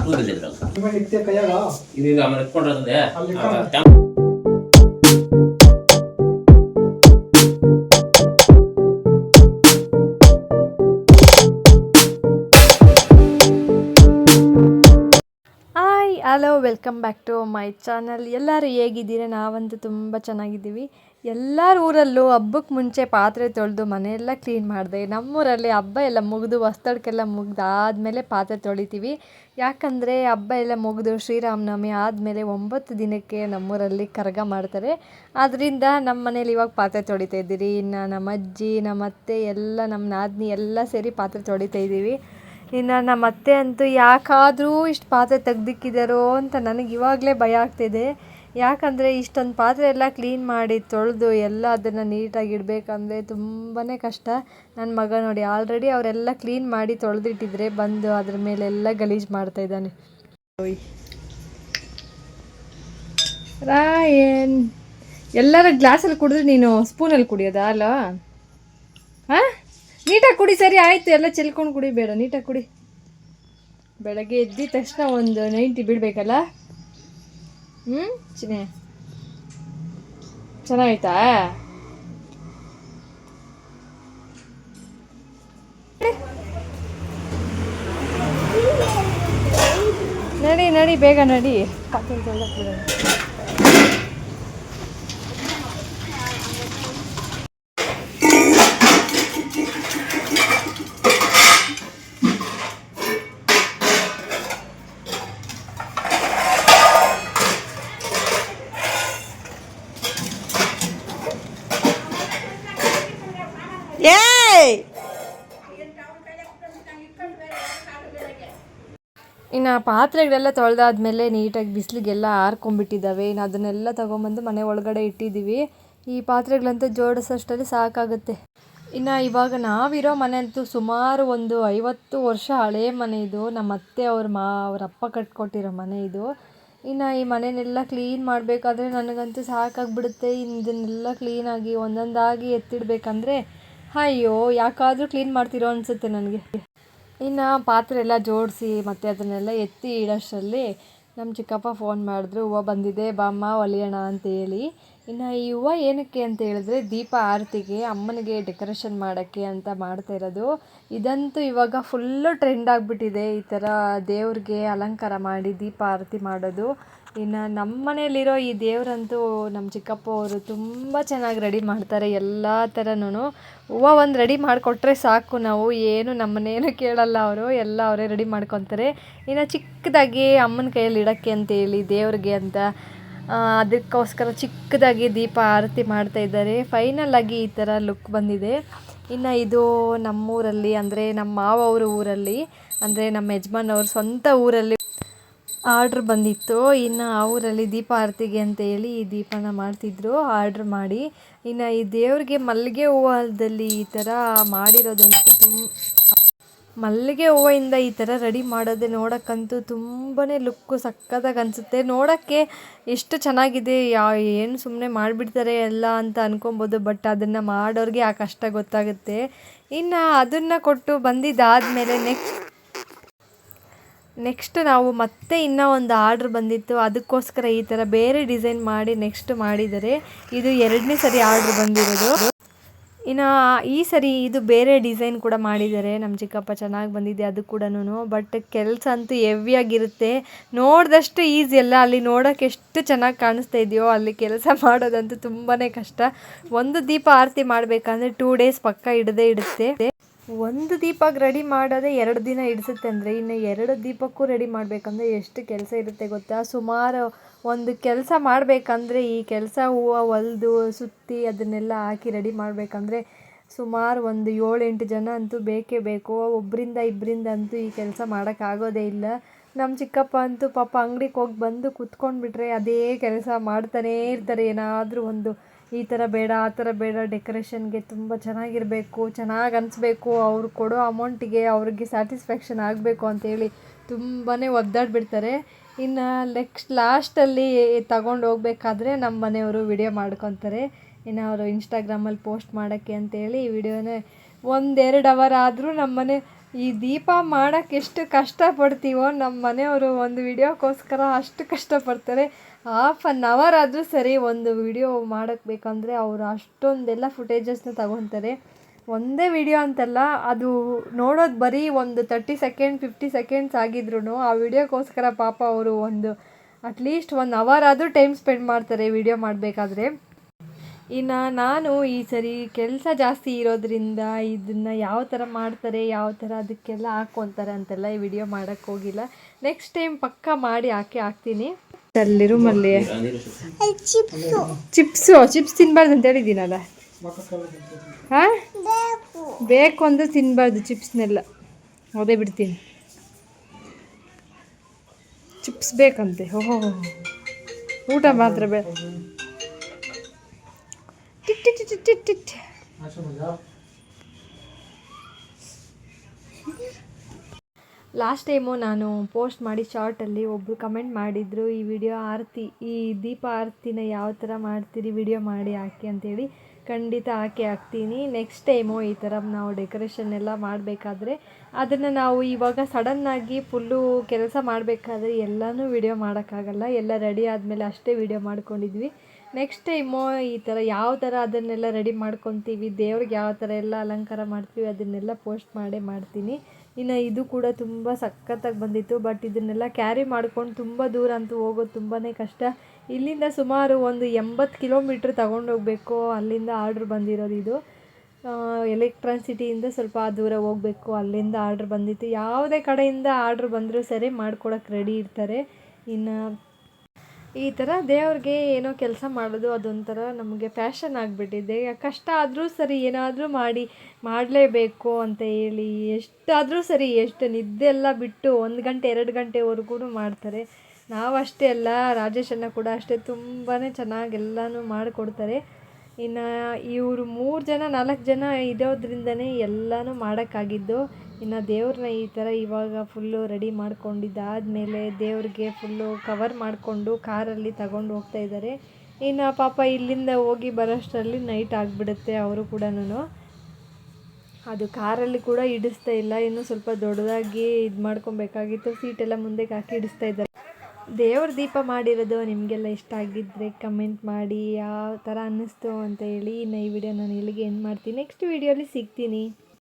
ಹಾಕುದಿಲ್ಲ ಇದ್ರಲ್ಲಿ ಇದು ಆಮೇಲೆ ಇಟ್ಕೊಂಡ್ರೆ hello, welcome back to my channel. ಎಲ್ಲರೂ ಹೇಗಿದ್ದೀರಾ? ನಾವಂತೂ ತುಂಬ ಚೆನ್ನಾಗಿದ್ದೀವಿ. ಎಲ್ಲರ ಊರಲ್ಲೂ ಹಬ್ಬಕ್ಕೆ ಮುಂಚೆ ಪಾತ್ರೆ ತೊಳೆದು ಮನೆಯೆಲ್ಲ ಕ್ಲೀನ್ ಮಾಡಿದೆ. ನಮ್ಮೂರಲ್ಲಿ ಹಬ್ಬ ಎಲ್ಲ ಮುಗಿದು ಹೊಸ್ತಡ್ಕೆಲ್ಲ ಮುಗ್ದಾದ್ಮೇಲೆ ಪಾತ್ರೆ ತೊಳಿತೀವಿ. ಯಾಕಂದರೆ ಹಬ್ಬ ಎಲ್ಲ ಮುಗಿದು ಶ್ರೀರಾಮನವಮಿ ಆದಮೇಲೆ 9 ದಿನಕ್ಕೆ ನಮ್ಮೂರಲ್ಲಿ ಕರಗ ಮಾಡ್ತಾರೆ. ಆದ್ದರಿಂದ ನಮ್ಮ ಮನೇಲಿ ಇವಾಗ ಪಾತ್ರೆ ತೊಳಿತಾ ಇದ್ದೀರಿ. ಇನ್ನು ನಮ್ಮ ಅಜ್ಜಿ, ನಮ್ಮ ಅತ್ತೆ ಎಲ್ಲ, ನಮ್ಮ ನಾದಿನಿ ಎಲ್ಲ ಸೇರಿ ಪಾತ್ರೆ ತೊಳಿತಾ ಇದ್ದೀವಿ. ಇನ್ನು ನಮ್ಮ ಅತ್ತೆ ಅಂತೂ ಯಾಕಾದರೂ ಇಷ್ಟು ಪಾತ್ರೆ ತೆಗ್ದಿಕ್ಕಿದ್ದಾರೋ ಅಂತ ನನಗೆ ಇವಾಗಲೇ ಭಯ ಆಗ್ತಿದೆ. ಯಾಕಂದರೆ ಇಷ್ಟೊಂದು ಪಾತ್ರೆ ಎಲ್ಲ ಕ್ಲೀನ್ ಮಾಡಿ ತೊಳೆದು ಎಲ್ಲ ಅದನ್ನು ನೀಟಾಗಿ ಇಡಬೇಕಂದ್ರೆ ತುಂಬಾ ಕಷ್ಟ. ನನ್ನ ಮಗ ನೋಡಿ ಆಲ್ರೆಡಿ ಅವರೆಲ್ಲ ಕ್ಲೀನ್ ಮಾಡಿ ತೊಳೆದಿಟ್ಟಿದ್ರೆ ಬಂದು ಅದ್ರ ಮೇಲೆಲ್ಲ ಗಲೀಜು ಮಾಡ್ತಾಯಿದ್ದಾನೆ. ರಾಯನ್ ಎಲ್ಲರ ಗ್ಲಾಸಲ್ಲಿ ಕುಡಿದ್ರೆ ನೀನು ಸ್ಪೂನಲ್ಲಿ ಕುಡಿಯೋದಾ? ಅಲ್ಲ, ಹಾಂ, ನೀಟಾಗಿ ಕುಡಿ. ಸರಿ ಆಯಿತು, ಎಲ್ಲ ಚೆಲ್ಕೊಂಡು ಕುಡಿಬೇಡ, ನೀಟಾಗಿ ಕುಡಿ. ಬೆಳಗ್ಗೆ ಎದ್ದಿದ ತಕ್ಷಣ ಒಂದು 90 ಬಿಡಬೇಕಲ್ಲ. ಚಿನ್ನೆ ಚೆನ್ನಾಯ್ತಾ? ನಡಿ ನಡಿ, ಬೇಗ ನಡಿ. ಪಾತ್ರೆ ತೊಳ್ದಕ್ಕೆ ಬಿಡೋಣ. ಇನ್ನು ಪಾತ್ರೆಗಳೆಲ್ಲ ತೊಳೆದಾದ್ಮೇಲೆ ನೀಟಾಗಿ ಬಿಸಿಲಿಗೆಲ್ಲ ಆರ್ಕೊಂಡ್ಬಿಟ್ಟಿದ್ದಾವೆ. ಇನ್ನು ಅದನ್ನೆಲ್ಲ ತೊಗೊಂಬಂದು ಮನೆ ಒಳಗಡೆ ಇಟ್ಟಿದ್ದೀವಿ. ಈ ಪಾತ್ರೆಗಳಂತೂ ಜೋಡಿಸೋಷ್ಟರಲ್ಲಿ ಸಾಕಾಗುತ್ತೆ. ಇನ್ನು ಇವಾಗ ನಾವಿರೋ ಮನೆ ಅಂತೂ ಸುಮಾರು ಒಂದು 50 ವರ್ಷ ಹಳೇ ಮನೆ ಇದು. ನಮ್ಮ ಅತ್ತೆ ಅವ್ರ ಅಪ್ಪ ಕಟ್ಕೊಟ್ಟಿರೋ ಮನೆ ಇದು. ಇನ್ನು ಈ ಮನೆಯನ್ನೆಲ್ಲ ಕ್ಲೀನ್ ಮಾಡಬೇಕಾದ್ರೆ ನನಗಂತೂ ಸಾಕಾಗ್ಬಿಡುತ್ತೆ. ಇದನ್ನೆಲ್ಲ ಕ್ಲೀನಾಗಿ ಒಂದೊಂದಾಗಿ ಎತ್ತಿಡಬೇಕಂದ್ರೆ ಅಯ್ಯೋ, ಯಾಕಾದರೂ ಕ್ಲೀನ್ ಮಾಡ್ತಿರೋ ಅನಿಸುತ್ತೆ ನನಗೆ. ಇನ್ನು ಪಾತ್ರೆ ಎಲ್ಲ ಜೋಡಿಸಿ ಮತ್ತು ಅದನ್ನೆಲ್ಲ ಎತ್ತಿ ಇಡೋಷ್ಟರಲ್ಲಿ ನಮ್ಮ ಚಿಕ್ಕಪ್ಪ ಫೋನ್ ಮಾಡಿದ್ರು, ಹೂವು ಬಂದಿದೆ ಬಾಮ್ಮ ಹೊಲಿಯೋಣ ಅಂತೇಳಿ. ಇನ್ನು ಈ ಹೂವು ಏನಕ್ಕೆ ಅಂತ ಹೇಳಿದ್ರೆ ದೀಪ ಆರತಿಗೆ, ಅಮ್ಮನಿಗೆ ಡೆಕೋರೇಷನ್ ಮಾಡೋಕ್ಕೆ ಅಂತ ಮಾಡ್ತಾ ಇರೋದು. ಇದಂತೂ ಇವಾಗ ಫುಲ್ಲು ಟ್ರೆಂಡ್ ಆಗಿಬಿಟ್ಟಿದೆ, ಈ ಥರ ದೇವ್ರಿಗೆ ಅಲಂಕಾರ ಮಾಡಿ ದೀಪ ಆರತಿ ಮಾಡೋದು. ಇನ್ನು ನಮ್ಮ ಮನೆಯಲ್ಲಿರೋ ಈ ದೇವರಂತೂ ನಮ್ಮ ಚಿಕ್ಕಪ್ಪ ಅವರು ತುಂಬ ಚೆನ್ನಾಗಿ ರೆಡಿ ಮಾಡ್ತಾರೆ. ಎಲ್ಲ ಥರನೂ ಹೂವು ಒಂದು ರೆಡಿ ಮಾಡಿಕೊಟ್ರೆ ಸಾಕು, ನಾವು ಏನು ನಮ್ಮನ್ನೇನು ಕೇಳಲ್ಲ. ಅವರು ಎಲ್ಲ ಅವರೇ ರೆಡಿ ಮಾಡ್ಕೊತಾರೆ. ಇನ್ನು ಚಿಕ್ಕದಾಗಿ ಅಮ್ಮನ ಕೈಯಲ್ಲಿ ಇಡೋಕ್ಕೆ ಅಂತೇಳಿ ದೇವ್ರಿಗೆ ಅಂತ ಅದಕ್ಕೋಸ್ಕರ ಚಿಕ್ಕದಾಗಿ ದೀಪ ಆರತಿ ಮಾಡ್ತಾಯಿದ್ದಾರೆ. ಫೈನಲಾಗಿ ಈ ಥರ ಲುಕ್ ಬಂದಿದೆ. ಇನ್ನು ಇದು ನಮ್ಮೂರಲ್ಲಿ, ಅಂದರೆ ನಮ್ಮ ಮಾವ ಅವರ ಊರಲ್ಲಿ, ಅಂದರೆ ನಮ್ಮ ಯಜಮಾನವ್ರ ಸ್ವಂತ ಊರಲ್ಲಿ ಆರ್ಡ್ರ್ ಬಂದಿತ್ತು. ಇನ್ನು ಆ ಊರಲ್ಲಿ ದೀಪ ಆರತಿಗೆ ಅಂತೇಳಿ ಈ ದೀಪನ ಮಾಡ್ತಿದ್ರು ಆರ್ಡ್ರ್ ಮಾಡಿ. ಇನ್ನು ಈ ದೇವ್ರಿಗೆ ಮಲ್ಲಿಗೆ ಹೂವದಲ್ಲಿ ಈ ಥರ ಮಾಡಿರೋದಂತೂ ಮಲ್ಲಿಗೆ ಹೂವಿಂದ ಈ ಥರ ರೆಡಿ ಮಾಡೋದೇ ನೋಡೋಕ್ಕಂತೂ ತುಂಬಾ ಲುಕ್ಕು ಸಕ್ಕತ್ತಾಗಿ ಅನಿಸುತ್ತೆ. ನೋಡೋಕ್ಕೆ ಎಷ್ಟು ಚೆನ್ನಾಗಿದೆ, ಏನು ಸುಮ್ಮನೆ ಮಾಡಿಬಿಡ್ತಾರೆ ಎಲ್ಲ ಅಂತ ಅನ್ಕೊಬೋದು. ಬಟ್ ಅದನ್ನು ಮಾಡೋರಿಗೆ ಆ ಕಷ್ಟ ಗೊತ್ತಾಗುತ್ತೆ. ಇನ್ನು ಅದನ್ನು ಕೊಟ್ಟು ಬಂದಿದ್ದಾದಮೇಲೆ ನೆಕ್ಸ್ಟ್ ನಾವು ಮತ್ತೆ ಇನ್ನೂ ಒಂದು ಆರ್ಡ್ರ್ ಬಂದಿತ್ತು. ಅದಕ್ಕೋಸ್ಕರ ಈ ಥರ ಬೇರೆ ಡಿಸೈನ್ ಮಾಡಿ ನೆಕ್ಸ್ಟ್ ಮಾಡಿದ್ದಾರೆ. ಇದು 2ನೇ ಸರಿ ಆರ್ಡ್ರ್ ಬಂದಿರೋದು. ಇನ್ನು ಈ ಸರಿ ಇದು ಬೇರೆ ಡಿಸೈನ್ ಕೂಡ ಮಾಡಿದ್ದಾರೆ. ನಮ್ಮ ಚಿಕ್ಕಪ್ಪ ಚೆನ್ನಾಗಿ ಬಂದಿದೆ ಅದು ಕೂಡ. ಬಟ್ ಕೆಲಸ ಅಂತೂ ಹೆವಿಯಾಗಿರುತ್ತೆ. ನೋಡಿದಷ್ಟು ಈಸಿ ಅಲ್ಲ, ಅಲ್ಲಿ ನೋಡೋಕ್ಕೆ ಎಷ್ಟು ಚೆನ್ನಾಗಿ ಕಾಣಿಸ್ತಾ ಇದೆಯೋ ಅಲ್ಲಿ ಕೆಲಸ ಮಾಡೋದಂತೂ ತುಂಬಾ ಕಷ್ಟ. ಒಂದು ದೀಪ ಆರತಿ ಮಾಡಬೇಕಂದ್ರೆ 2 ಡೇಸ್ ಪಕ್ಕ ಇಡುತ್ತೆ. ಒಂದು ದೀಪಕ್ಕೆ ರೆಡಿ ಮಾಡೋದೇ 2 ದಿನ ಹಿಡಿಸುತ್ತೆ. ಅಂದರೆ ಇನ್ನು 2 ದೀಪಕ್ಕೂ ರೆಡಿ ಮಾಡಬೇಕಂದ್ರೆ ಎಷ್ಟು ಕೆಲಸ ಇರುತ್ತೆ ಗೊತ್ತಾ? ಸುಮಾರು ಒಂದು ಕೆಲಸ ಮಾಡಬೇಕಂದ್ರೆ ಈ ಕೆಲಸ ಹೂವು ಹೊಲಿದು ಸುತ್ತಿ ಅದನ್ನೆಲ್ಲ ಹಾಕಿ ರೆಡಿ ಮಾಡಬೇಕಂದ್ರೆ ಸುಮಾರು ಒಂದು 7-8 ಜನ ಅಂತೂ ಬೇಕೇ ಬೇಕು. ಒಬ್ಬರಿಂದ ಇಬ್ಬರಿಂದ ಅಂತೂ ಈ ಕೆಲಸ ಮಾಡೋಕ್ಕಾಗೋದೇ ಇಲ್ಲ. ನಮ್ಮ ಚಿಕ್ಕಪ್ಪ ಅಂತೂ ಪಾಪ ಅಂಗಡಿಗೆ ಹೋಗಿ ಬಂದು ಕೂತ್ಕೊಂಡ್ಬಿಟ್ರೆ ಅದೇ ಕೆಲಸ ಮಾಡ್ತಾನೇ ಇರ್ತಾರೆ. ಏನಾದರೂ ಒಂದು ಈ ಥರ ಬೇಡ, ಆ ಥರ ಬೇಡ, ಡೆಕೋರೇಷನ್ಗೆ ತುಂಬ ಚೆನ್ನಾಗಿರಬೇಕು, ಚೆನ್ನಾಗಿ ಅನಿಸ್ಬೇಕು, ಅವ್ರು ಕೊಡೋ ಅಮೌಂಟಿಗೆ ಅವ್ರಿಗೆ ಸ್ಯಾಟಿಸ್ಫ್ಯಾಕ್ಷನ್ ಆಗಬೇಕು ಅಂತೇಳಿ ತುಂಬಾ ಒದ್ದಾಡಿಬಿಡ್ತಾರೆ. ಇನ್ನು ಲಾಸ್ಟಲ್ಲಿ ತಗೊಂಡು ಹೋಗ್ಬೇಕಾದ್ರೆ ನಮ್ಮ ಮನೆಯವರು ವಿಡಿಯೋ ಮಾಡ್ಕೊತಾರೆ. ಇನ್ನು ಅವರು ಇನ್ಸ್ಟಾಗ್ರಾಮಲ್ಲಿ ಪೋಸ್ಟ್ ಮಾಡೋಕ್ಕೆ ಅಂತೇಳಿ ಈ ವಿಡಿಯೋನೇ 1-2 ಅವರ್ ಆದರೂ ನಮ್ಮ ಮನೆ ಈ ದೀಪ ಮಾಡೋಕ್ಕೆ ಎಷ್ಟು ಕಷ್ಟಪಡ್ತೀವೋ ನಮ್ಮ ಮನೆಯವರು ಒಂದು ವಿಡಿಯೋಕ್ಕೋಸ್ಕರ ಅಷ್ಟು ಕಷ್ಟಪಡ್ತಾರೆ. 1/2 ಆದರೂ ಸರಿ ಒಂದು ವಿಡಿಯೋ ಮಾಡೋಕ್ಕೆ ಬೇಕಂದರೆ ಅವರು ಅಷ್ಟೊಂದೆಲ್ಲ ಫುಟೇಜಸ್ನ ತಗೊತಾರೆ. ಒಂದೇ ವಿಡಿಯೋ ಅಂತಲ್ಲ, ಅದು ನೋಡೋದು ಬರೀ ಒಂದು 30 ಸೆಕೆಂಡ್ 50 ಸೆಕೆಂಡ್ಸ್ ಆಗಿದ್ರು ಆ ವಿಡಿಯೋಕ್ಕೋಸ್ಕರ ಪಾಪ ಅವರು ಅಟ್ಲೀಸ್ಟ್ 1 ಅವರ್ ಆದರೂ ಟೈಮ್ ಸ್ಪೆಂಡ್ ಮಾಡ್ತಾರೆ ವಿಡಿಯೋ ಮಾಡಬೇಕಾದ್ರೆ. ಇನ್ನು ನಾನು ಈ ಸರಿ ಕೆಲಸ ಜಾಸ್ತಿ ಇರೋದ್ರಿಂದ ಇದನ್ನು ಯಾವ ಥರ ಮಾಡ್ತಾರೆ, ಯಾವ ಥರ ಅದಕ್ಕೆಲ್ಲ ಹಾಕ್ಕೊತಾರೆ ಅಂತೆಲ್ಲ ಈ ವಿಡಿಯೋ ಮಾಡೋಕ್ಕೆ ಹೋಗಿಲ್ಲ. ನೆಕ್ಸ್ಟ್ ಟೈಮ್ ಪಕ್ಕ ಮಾಡಿ ಹಾಕ್ತೀನಿ. ಅಲ್ಲಿ ರೂಮಲ್ಲಿ ಚಿಪ್ಸ್ ತಿನ್ನಬಾರ್ದು ಅಂತ ಹೇಳಿದ್ದೀನಲ್ಲ. ಹಾಂ, ಬೇಕು ಅಂದರೆ ತಿನ್ನಬಾರ್ದು ಚಿಪ್ಸ್ನೆಲ್ಲ, ಅದೇ ಬಿಡ್ತೀನಿ. ಚಿಪ್ಸ್ ಬೇಕಂತೆ. ಓಹೋ, ಊಟ ಮಾತ್ರ ಬೇಡ. ಲಾಸ್ಟ್ ಟೈಮು ನಾನು ಪೋಸ್ಟ್ ಮಾಡಿ ಶಾರ್ಟಲ್ಲಿ ಒಬ್ಬರು ಕಮೆಂಟ್ ಮಾಡಿದರು, ಈ ವಿಡಿಯೋ ಆರತಿ, ಈ ದೀಪ ಆರತಿನ ಯಾವ ಥರ ಮಾಡ್ತೀರಿ ವಿಡಿಯೋ ಮಾಡಿ ಹಾಕಿ ಅಂತೇಳಿ. ಖಂಡಿತ ಹಾಕ್ತೀನಿ. ನೆಕ್ಸ್ಟ್ ಟೈಮು ಈ ಥರ ನಾವು ಡೆಕೋರೇಷನ್ ಎಲ್ಲ ಮಾಡಬೇಕಾದ್ರೆ ಅದನ್ನು ನಾವು ಇವಾಗ ಸಡನ್ನಾಗಿ ಫುಲ್ಲು ಕೆಲಸ ಮಾಡಬೇಕಾದ್ರೆ ಎಲ್ಲನೂ ವಿಡಿಯೋ ಮಾಡೋಕ್ಕಾಗಲ್ಲ. ಎಲ್ಲ ರೆಡಿ ಆದಮೇಲೆ ಅಷ್ಟೇ ವಿಡಿಯೋ ಮಾಡ್ಕೊಂಡಿದ್ವಿ. ನೆಕ್ಸ್ಟ್ ಟೈಮು ಈ ಥರ ಯಾವ ಥರ ಅದನ್ನೆಲ್ಲ ರೆಡಿ ಮಾಡ್ಕೊತೀವಿ, ದೇವ್ರಿಗೆ ಯಾವ ಥರ ಎಲ್ಲ ಅಲಂಕಾರ ಮಾಡ್ತೀವಿ ಅದನ್ನೆಲ್ಲ ಪೋಸ್ಟ್ ಮಾಡ್ತೀನಿ. ಇನ್ನು ಇದು ಕೂಡ ತುಂಬ ಸಖತ್ತಾಗಿ ಬಂದಿತ್ತು. ಬಟ್ ಇದನ್ನೆಲ್ಲ ಕ್ಯಾರಿ ಮಾಡ್ಕೊಂಡು ತುಂಬ ದೂರ ಅಂತೂ ಹೋಗೋದು ತುಂಬಾ ಕಷ್ಟ. ಇಲ್ಲಿಂದ ಸುಮಾರು ಒಂದು 80 ಕಿಲೋಮೀಟ್ರ್ ತೊಗೊಂಡೋಗ್ಬೇಕು. ಅಲ್ಲಿಂದ ಆರ್ಡ್ರ್ ಬಂದಿರೋದು ಇದು. ಎಲೆಕ್ಟ್ರಾನ್ ಸಿಟಿಯಿಂದ ಸ್ವಲ್ಪ ದೂರ ಹೋಗಬೇಕು. ಅಲ್ಲಿಂದ ಆರ್ಡ್ರ್ ಬಂದಿತ್ತು. ಯಾವುದೇ ಕಡೆಯಿಂದ ಆರ್ಡ್ರ್ ಬಂದರೂ ಸರಿ ಮಾಡ್ಕೊಡೋಕ್ಕೆ ರೆಡಿ ಇರ್ತಾರೆ. ಇನ್ನು ಈ ಥರ ದೇವ್ರಿಗೆ ಏನೋ ಕೆಲಸ ಮಾಡೋದು ಅದೊಂಥರ ನಮಗೆ ಫ್ಯಾಷನ್ ಆಗಿಬಿಟ್ಟಿದೆ. ಕಷ್ಟ ಆದರೂ ಸರಿ ಏನಾದರೂ ಮಾಡಲೇಬೇಕು ಅಂತ ಹೇಳಿ ಎಷ್ಟಾದರೂ ಸರಿ, ಎಷ್ಟು ನಿದ್ದೆ ಎಲ್ಲ ಬಿಟ್ಟು 1 ಗಂಟೆ 2 ಗಂಟೆವರೆಗೂ ಮಾಡ್ತಾರೆ. ನಾವು ಅಷ್ಟೇ ಅಲ್ಲ, ರಾಜೇಶನ್ನ ಕೂಡ ಅಷ್ಟೇ ತುಂಬಾ ಚೆನ್ನಾಗೆಲ್ಲನೂ ಮಾಡಿಕೊಡ್ತಾರೆ. ಇನ್ನು ಇವರು 3 ಜನ 4 ಜನ ಇರೋದ್ರಿಂದನೇ ಎಲ್ಲನೂ ಮಾಡೋಕ್ಕಾಗಿದ್ದು. ಇನ್ನು ದೇವ್ರನ್ನ ಈ ಥರ ಇವಾಗ ಫುಲ್ಲು ರೆಡಿ ಮಾಡ್ಕೊಂಡಿದ್ದಾದಮೇಲೆ ದೇವ್ರಿಗೆ ಫುಲ್ಲು ಕವರ್ ಮಾಡಿಕೊಂಡು ಕಾರಲ್ಲಿ ತಗೊಂಡು ಹೋಗ್ತಾ ಇದ್ದಾರೆ. ಇನ್ನು ಪಾಪ ಇಲ್ಲಿಂದ ಹೋಗಿ ಬರೋಷ್ಟರಲ್ಲಿ ನೈಟ್ ಆಗಿಬಿಡುತ್ತೆ. ಅವರು ಕೂಡ ಅದು ಕಾರಲ್ಲಿ ಕೂಡ ಇಡಿಸ್ತಾ ಇಲ್ಲ, ಇನ್ನೂ ಸ್ವಲ್ಪ ದೊಡ್ಡದಾಗಿ ಇದು ಮಾಡ್ಕೊಬೇಕಾಗಿತ್ತು. ಸೀಟೆಲ್ಲ ಮುಂದಕ್ಕೆ ಹಾಕಿ ಇಡಿಸ್ತಾ ಇದ್ದಾರೆ. ದೇವ್ರ ದೀಪ ಮಾಡಿರೋದು ನಿಮಗೆಲ್ಲ ಇಷ್ಟ ಆಗಿದ್ದರೆ ಕಮೆಂಟ್ ಮಾಡಿ ಯಾವ ಥರ ಅನ್ನಿಸ್ತು ಅಂತ ಹೇಳಿ. ಇನ್ನು ಈ ವಿಡಿಯೋ ನಾನು ಇಲ್ಲಿಗೆ ಎಂಡ್ ಮಾಡ್ತೀನಿ. ನೆಕ್ಸ್ಟ್ ವಿಡಿಯೋಲಿ ಸಿಗ್ತೀನಿ.